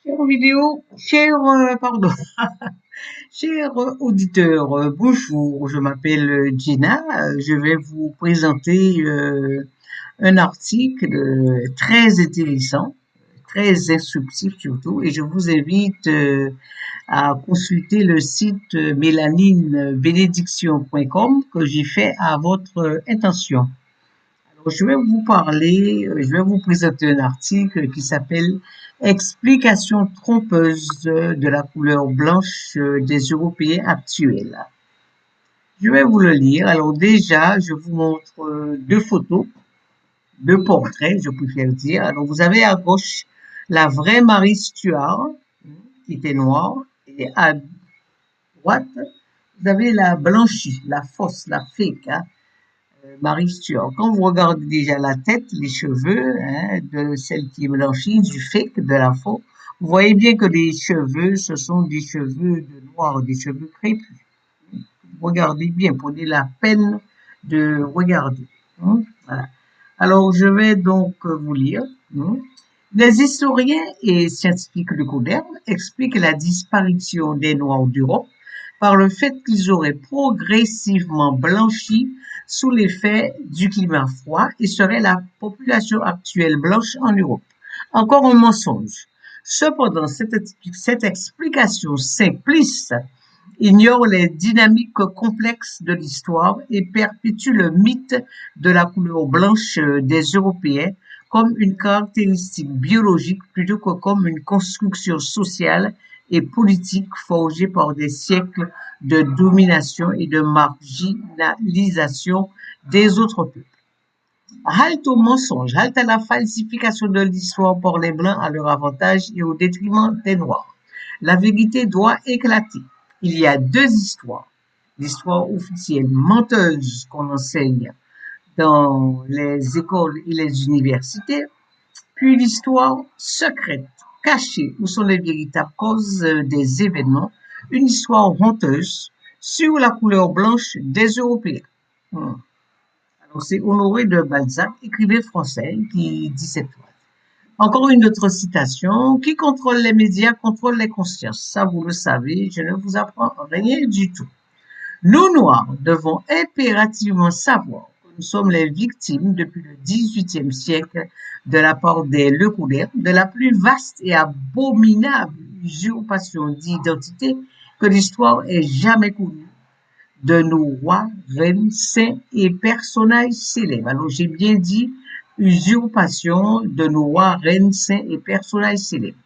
Chers vidéo, pardon, chers auditeurs, bonjour, je m'appelle Gina, je vais vous présenter un article très intéressant, très instructif surtout, et je vous invite à consulter le site mélaninebénédiction.com que j'ai fait à votre intention. Alors, je vais vous présenter un article qui s'appelle Explication trompeuse de la couleur blanche des Européens actuels. Je vais vous le lire. Alors déjà, je vous montre deux photos, deux portraits, je préfère dire. Alors vous avez à gauche la vraie Marie Stuart, qui était noire, et à droite, vous avez la blanchie, la fausse, la fake, hein, Marie Stuart. Quand vous regardez déjà la tête, les cheveux hein, de celle qui est blanchie, du fake, de la faux, vous voyez bien que les cheveux, ce sont des cheveux de noir, des cheveux crépus. Regardez bien, prenez la peine de regarder. Voilà. Alors, je vais donc vous lire. Les historiens et scientifiques modernes expliquent la disparition des Noirs d'Europe par le fait qu'ils auraient progressivement blanchi sous l'effet du climat froid et seraient la population actuelle blanche en Europe. Encore un mensonge. Cependant, cette explication simpliste ignore les dynamiques complexes de l'histoire et perpétue le mythe de la couleur blanche des Européens comme une caractéristique biologique plutôt que comme une construction sociale et politique forgée par des siècles de domination et de marginalisation des autres peuples. Halte au mensonge, halte à la falsification de l'histoire par les Blancs à leur avantage et au détriment des Noirs. La vérité doit éclater. Il y a deux histoires. L'histoire officielle menteuse qu'on enseigne dans les écoles et les universités, puis l'histoire secrète, cachée, où sont les véritables causes des événements, une histoire honteuse sur la couleur blanche des Européens. Alors, c'est Honoré de Balzac, écrivain français, qui dit cette phrase. Encore une autre citation. Qui contrôle les médias contrôle les consciences. Ça, vous le savez, je ne vous apprends rien du tout. Nous, Noirs, devons impérativement savoir que nous sommes les victimes depuis le XVIIIe siècle de la part des Lecouderc de la plus vaste et abominable usurpation d'identité que l'histoire ait jamais connue de nos rois, reines, saints et personnages célèbres. Alors, j'ai bien dit usurpation de nos rois, reines, saints et personnages célèbres.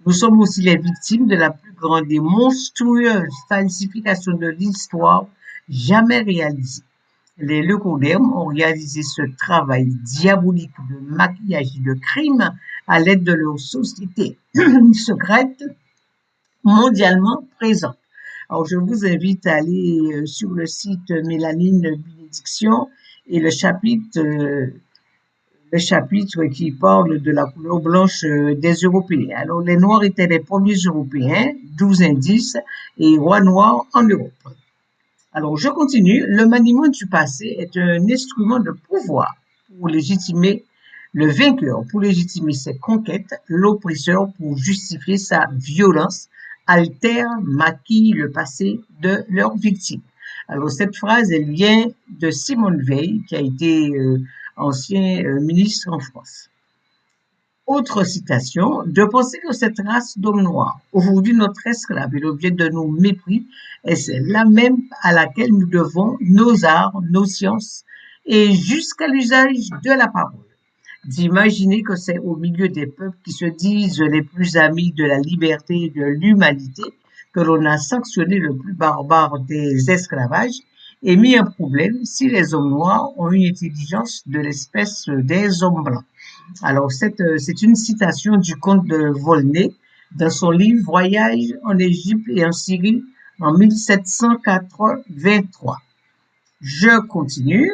Nous sommes aussi les victimes de la plus grande et monstrueuse falsification de l'histoire jamais réalisée. Les Lecodermes ont réalisé ce travail diabolique de maquillage et de crime à l'aide de leur société secrète mondialement présente. Alors, je vous invite à aller sur le site Mélanine Bénédiction et le chapitre qui parle de la couleur blanche des Européens. Alors, les Noirs étaient les premiers Européens, 12 indices, et rois noirs en Europe. Alors, je continue. Le maniement du passé est un instrument de pouvoir pour légitimer le vainqueur, pour légitimer ses conquêtes, l'oppresseur pour justifier sa violence, altère, maquille le passé de leurs victimes. Alors, cette phrase, elle vient de Simone Veil, qui a été ancien ministre en France. Autre citation, de penser que cette race d'hommes noirs, aujourd'hui notre esclave et l'objet de nos mépris, est celle-là même à laquelle nous devons nos arts, nos sciences et jusqu'à l'usage de la parole. D'imaginer que c'est au milieu des peuples qui se disent les plus amis de la liberté et de l'humanité que l'on a sanctionné le plus barbare des esclavages et mis un problème si les hommes noirs ont une intelligence de l'espèce des hommes blancs. Alors, c'est une citation du comte de Volney dans son livre Voyage en Égypte et en Syrie en 1783. Je continue.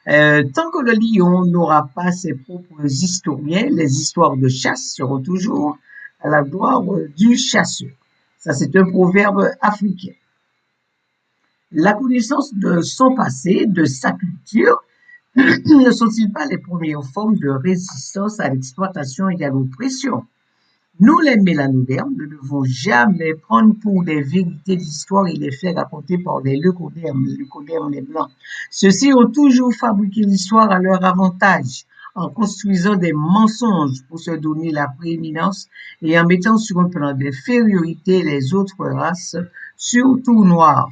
Tant que le lion n'aura pas ses propres historiens, les histoires de chasse seront toujours à la gloire du chasseur. Ça, c'est un proverbe africain. La connaissance de son passé, de sa culture, ne sont-ils pas les premières formes de résistance à l'exploitation et à l'oppression? Nous, les mélanodermes, ne devons jamais prendre pour des vérités l'histoire et les faits racontés par les leucodermes, les blancs. Ceux-ci ont toujours fabriqué l'histoire à leur avantage, en construisant des mensonges pour se donner la prééminence et en mettant sur un plan d'infériorité les autres races, surtout noires.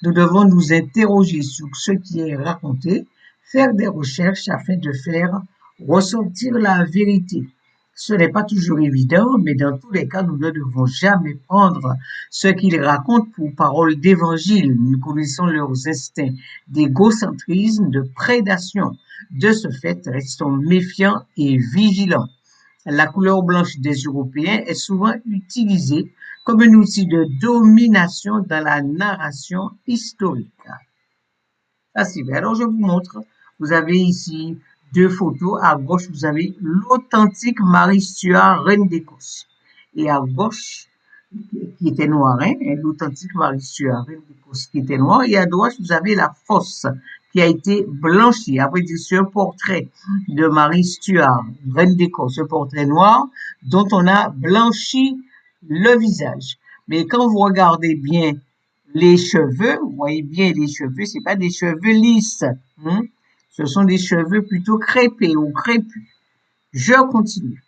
Nous devons nous interroger sur ce qui est raconté, faire des recherches afin de faire ressortir la vérité. Ce n'est pas toujours évident, mais dans tous les cas, nous ne devons jamais prendre ce qu'ils racontent pour parole d'évangile. Nous connaissons leurs instincts d'égocentrisme, de prédation. De ce fait, restons méfiants et vigilants. La couleur blanche des Européens est souvent utilisée comme un outil de domination dans la narration historique. Ah, c'est bien. Alors, je vous montre. Vous avez ici deux photos. À gauche, vous avez l'authentique Marie Stuart, reine d'Écosse. Et à gauche, qui était noire, hein, l'authentique Marie Stuart, reine d'Écosse, qui était noire. Et à droite, vous avez la fausse, qui a été blanchie. Après, c'est un portrait de Marie Stuart, reine d'Écosse, un portrait noir dont on a blanchi le visage. Mais quand vous regardez bien les cheveux, vous voyez bien les cheveux, c'est pas des cheveux lisses, hein? Ce sont des cheveux plutôt crêpés ou crépus. Je continue.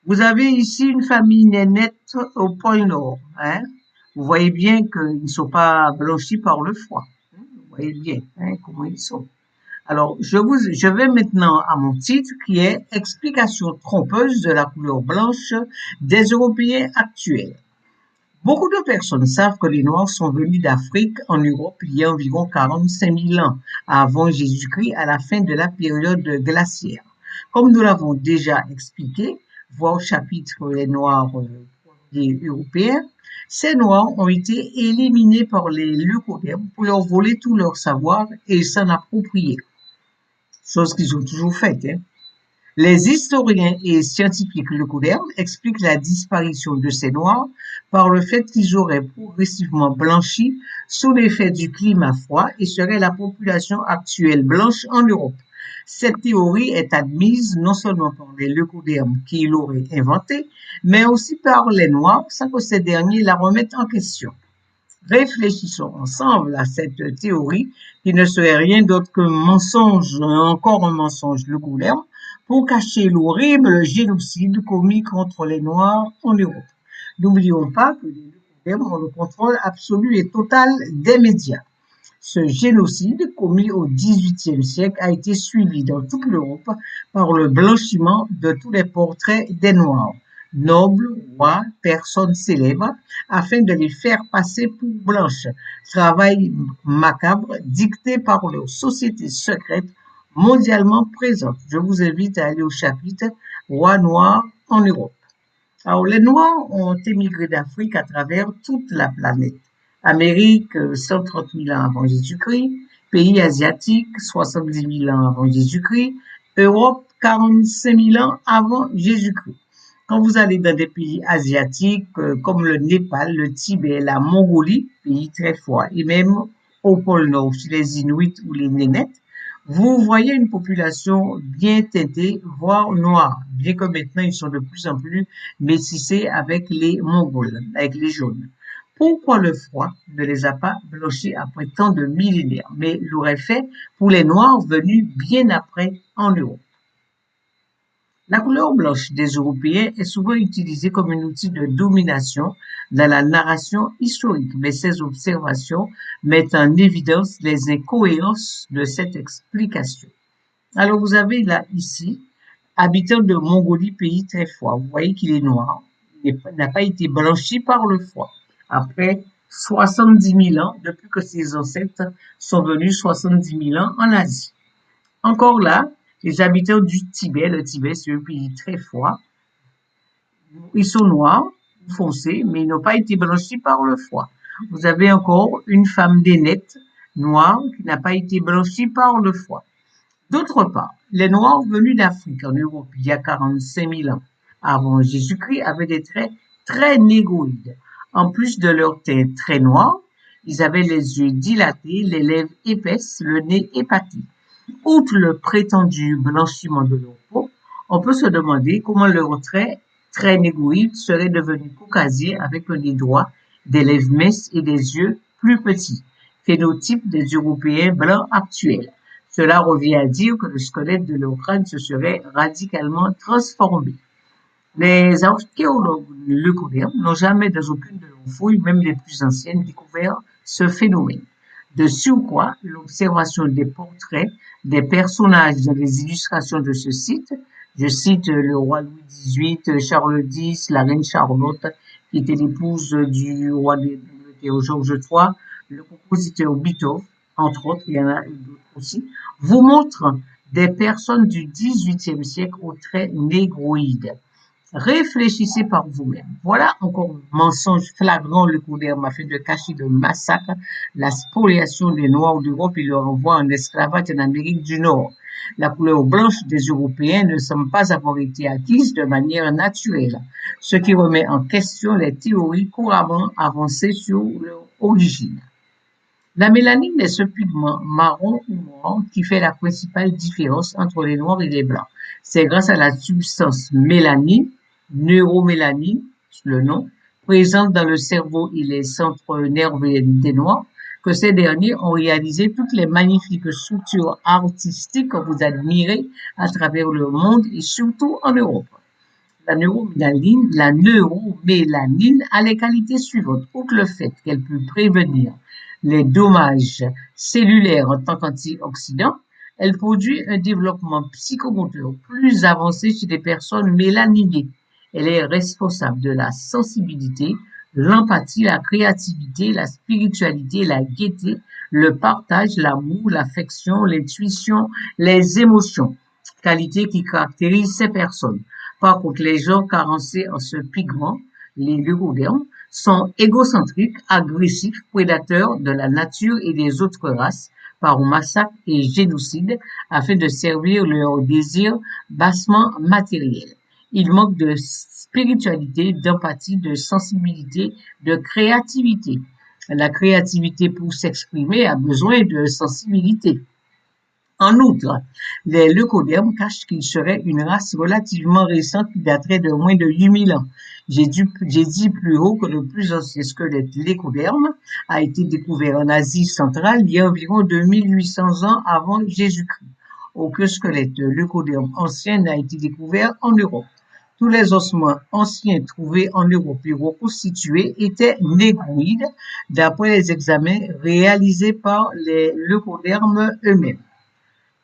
Vous avez ici une famille nénette au pôle Nord, hein? Vous voyez bien qu'ils ne sont pas blanchis par le froid. Vous voyez bien, hein, comment ils sont. Alors, je vais maintenant à mon titre qui est Explication trompeuse de la couleur blanche des Européens actuels. Beaucoup de personnes savent que les Noirs sont venus d'Afrique en Europe il y a environ 45 000 ans avant Jésus-Christ à la fin de la période glaciaire. Comme nous l'avons déjà expliqué, voir au chapitre Les Noirs européens, ces Noirs ont été éliminés par les leucodermes pour leur voler tout leur savoir et s'en approprier. Chose qu'ils ont toujours faite, hein. Les historiens et scientifiques leucodermes expliquent la disparition de ces Noirs par le fait qu'ils auraient progressivement blanchi sous l'effet du climat froid et seraient la population actuelle blanche en Europe. Cette théorie est admise non seulement par les leucodermes qui l'auraient inventée, mais aussi par les Noirs sans que ces derniers la remettent en question. Réfléchissons ensemble à cette théorie qui ne serait rien d'autre qu'un mensonge, encore un mensonge leucoderme, pour cacher l'horrible génocide commis contre les Noirs en Europe. N'oublions pas que les leucodermes ont le contrôle absolu et total des médias. Ce génocide commis au XVIIIe siècle a été suivi dans toute l'Europe par le blanchiment de tous les portraits des Noirs, nobles, rois, personnes célèbres, afin de les faire passer pour blanches. Travail macabre dicté par leurs sociétés secrètes mondialement présentes. Je vous invite à aller au chapitre Rois noirs en Europe. Alors, les Noirs ont émigré d'Afrique à travers toute la planète. Amérique, 130 000 ans avant Jésus-Christ. Pays asiatiques, 70 000 ans avant Jésus-Christ. Europe, 45 000 ans avant Jésus-Christ. Quand vous allez dans des pays asiatiques comme le Népal, le Tibet, la Mongolie, pays très froid, et même au pôle Nord, chez les Inuits ou les Nénètes, vous voyez une population bien teintée, voire noire, bien que maintenant ils sont de plus en plus métissés avec les Mongols, avec les jaunes. Pourquoi le froid ne les a pas blanchis après tant de millénaires, mais l'aurait fait pour les Noirs venus bien après en Europe? La couleur blanche des Européens est souvent utilisée comme un outil de domination dans la narration historique, mais ces observations mettent en évidence les incohérences de cette explication. Alors vous avez là ici, habitant de Mongolie, pays très froid. Vous voyez qu'il est noir, il n'a pas été blanchi par le froid. Après 70 000 ans, depuis que ses ancêtres sont venus 70 000 ans en Asie. Encore là, les habitants du Tibet, le Tibet c'est un pays très froid, ils sont noirs, foncés, mais ils n'ont pas été blanchis par le froid. Vous avez encore une femme d'aînette noire qui n'a pas été blanchie par le froid. D'autre part, les Noirs venus d'Afrique en Europe il y a 45 000 ans avant Jésus-Christ avaient des traits très négroïdes. En plus de leur teint très noir, ils avaient les yeux dilatés, les lèvres épaisses, le nez épaté. Outre le prétendu blanchiment de leur peau, on peut se demander comment leurs traits très négroïde, serait devenu caucasien avec le nez droit, des lèvres minces et des yeux plus petits, phénotype des Européens blancs actuels. Cela revient à dire que le squelette de leur crâne se serait radicalement transformé. Les archéologues leucodermes n'ont jamais, dans aucune de leurs fouilles, même les plus anciennes, découvert ce phénomène. De surcroît, l'observation des portraits des personnages dans les illustrations de ce site, je cite le roi Louis XVIII, Charles X, la reine Charlotte, qui était l'épouse du roi d'Angleterre Georges III, le compositeur Beethoven, entre autres, il y en a d'autres aussi, vous montrent des personnes du XVIIIe siècle aux traits négroïdes. Réfléchissez par vous-même. Voilà encore un mensonge flagrant le Couderme afin de cacher le massacre, la spoliation des Noirs d'Europe et leur envoi en esclavage en Amérique du Nord. La couleur blanche des Européens ne semble pas avoir été acquise de manière naturelle, ce qui remet en question les théories couramment avancées sur leur origine. La mélanine est ce pigment marron ou noir qui fait la principale différence entre les noirs et les blancs. C'est grâce à la substance mélanine, neuromélanine, le nom, présente dans le cerveau et les centres nerveux des noirs, que ces derniers ont réalisé toutes les magnifiques structures artistiques que vous admirez à travers le monde et surtout en Europe. La neuromélanine a les qualités suivantes. Outre le fait qu'elle peut prévenir les dommages cellulaires en tant qu'antioxydant, elle produit un développement psychomoteur plus avancé chez les personnes mélaninées. Elle est responsable de la sensibilité, l'empathie, la créativité, la spiritualité, la gaieté, le partage, l'amour, l'affection, l'intuition, les émotions, qualités qui caractérisent ces personnes. Par contre, les gens carencés en ce pigment, les leucodermes, sont égocentriques, agressifs, prédateurs de la nature et des autres races par massacre et génocide afin de servir leurs désirs bassement matériels. Ils manquent de spiritualité, d'empathie, de sensibilité, de créativité. La créativité pour s'exprimer a besoin de sensibilité. En outre, les leucodermes cachent qu'ils seraient une race relativement récente qui daterait de moins de 8000 ans. J'ai dit plus haut que le plus ancien squelette leucoderme a été découvert en Asie centrale il y a environ 2800 ans avant Jésus-Christ. Aucun squelette leucoderme ancien n'a été découvert en Europe. Tous les ossements anciens trouvés en Europe et reconstitués étaient négroïdes d'après les examens réalisés par les leucodermes eux-mêmes.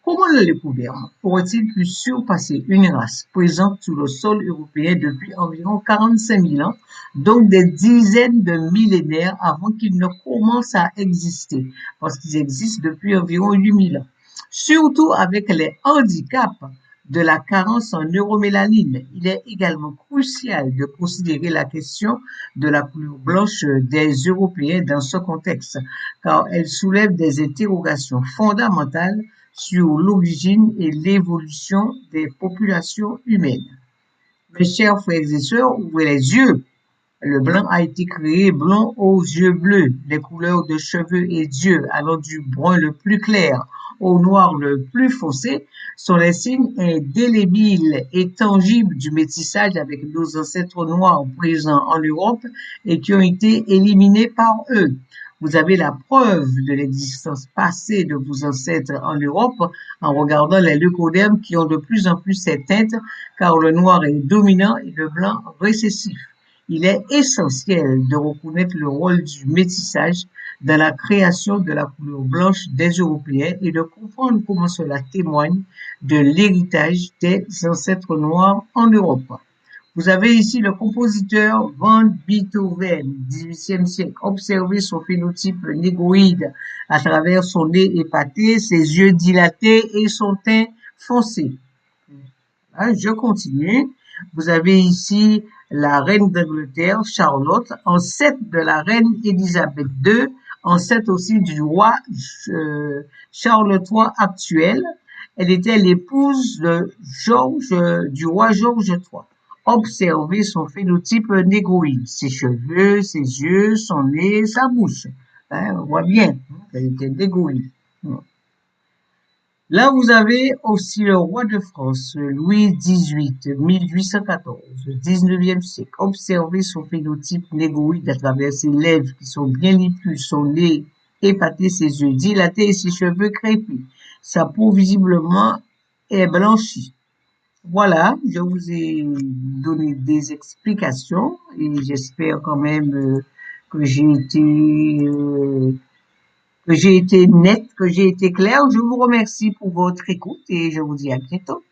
Comment le leucoderme pourrait-il pu surpasser une race présente sur le sol européen depuis environ 45 000 ans, donc des dizaines de millénaires avant qu'il ne commence à exister, parce qu'ils existent depuis environ 8000 ans, surtout avec les handicaps de la carence en neuromélanine. Il est également crucial de considérer la question de la couleur blanche des Européens dans ce contexte, car elle soulève des interrogations fondamentales sur l'origine et l'évolution des populations humaines. Mes chers frères et sœurs, ouvrez les yeux. Le blanc a été créé blond aux yeux bleus. Les couleurs de cheveux et d'yeux allant du brun le plus clair au noir le plus foncé sont les signes indélébiles et tangibles du métissage avec nos ancêtres noirs présents en Europe et qui ont été éliminés par eux. Vous avez la preuve de l'existence passée de vos ancêtres en Europe en regardant les leucodermes qui ont de plus en plus ces teintes car le noir est dominant et le blanc récessif. Il est essentiel de reconnaître le rôle du métissage dans la création de la couleur blanche des Européens et de comprendre comment cela témoigne de l'héritage des ancêtres noirs en Europe. Vous avez ici le compositeur Van Beethoven, 18e siècle. Observez son phénotype négroïde à travers son nez épaté, ses yeux dilatés et son teint foncé. Je continue. Vous avez ici la reine d'Angleterre, Charlotte, ancêtre de la reine Élisabeth II, ancêtre aussi du roi Charles III actuel. Elle était l'épouse du roi Georges III. Observez son phénotype négroïde, ses cheveux, ses yeux, son nez, sa bouche. On voit bien qu'elle était négroïde. Là, vous avez aussi le roi de France, Louis XVIII, 1814, 19e siècle. Observez son phénotype négroïde à travers ses lèvres qui sont bien lippues, son nez épaté, ses yeux dilatés et ses cheveux crépus. Sa peau visiblement est blanchie. Voilà, je vous ai donné des explications et j'espère quand même que j'ai été nette, que j'ai été claire. Je vous remercie pour votre écoute et je vous dis à bientôt.